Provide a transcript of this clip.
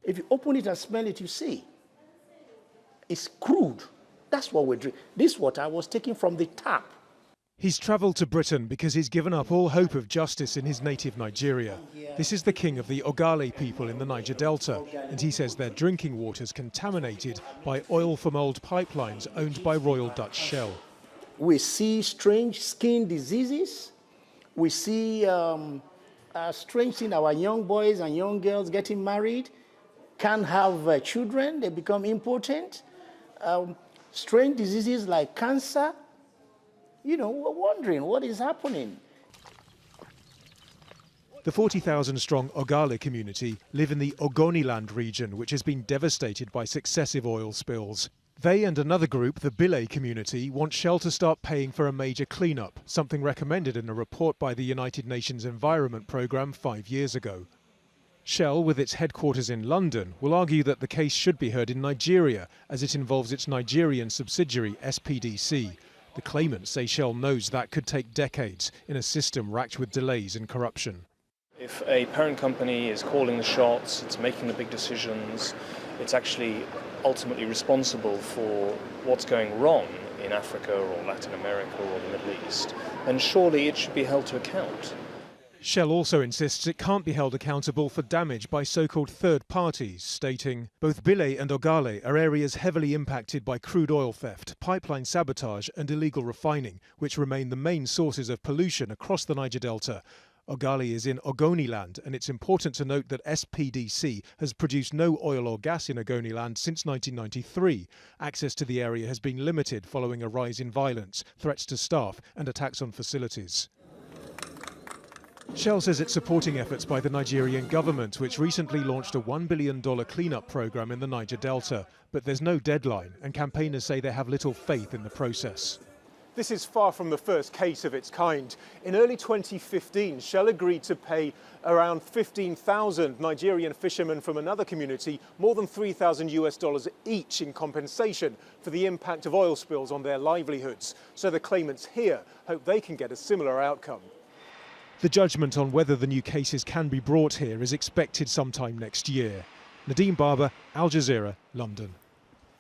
If you open it and smell it, you see. It's crude. That's what we're drinking. This water was taken from the tap. He's travelled to Britain because he's given up all hope of justice in his native Nigeria. This is the king of the Ogale people in the Niger Delta, and he says their drinking water's contaminated by oil from old pipelines owned by Royal Dutch Shell. We see strange skin diseases. We see strange things, our young boys and young girls getting married, can't have children, they become impotent. Strange diseases like cancer. You know, we're wondering what is happening. The 40,000-strong Ogale community live in the Ogoniland region, which has been devastated by successive oil spills. They and another group, the Bile community, want Shell to start paying for a major cleanup, something recommended in a report by the United Nations Environment Programme 5 years ago. Shell, with its headquarters in London, will argue that the case should be heard in Nigeria, as it involves its Nigerian subsidiary, SPDC. The claimants say Shell knows that could take decades in a system racked with delays and corruption. If a parent company is calling the shots, it's making the big decisions, it's actually ultimately responsible for what's going wrong in Africa or Latin America or the Middle East, then surely it should be held to account. Shell also insists it can't be held accountable for damage by so-called third parties, stating, "Both Bile and Ogale are areas heavily impacted by crude oil theft, pipeline sabotage and illegal refining, which remain the main sources of pollution across the Niger Delta. Ogale is in Ogoniland, and it's important to note that SPDC has produced no oil or gas in Ogoniland since 1993. Access to the area has been limited following a rise in violence, threats to staff and attacks on facilities." Shell says it's supporting efforts by the Nigerian government, which recently launched a $1 billion cleanup program in the Niger Delta. But there's no deadline, and campaigners say they have little faith in the process. This is far from the first case of its kind. In early 2015, Shell agreed to pay around 15,000 Nigerian fishermen from another community more than $3,000 each in compensation for the impact of oil spills on their livelihoods. So the claimants here hope they can get a similar outcome. The judgment on whether the new cases can be brought here is expected sometime next year. Nadeem Barber, Al Jazeera, London.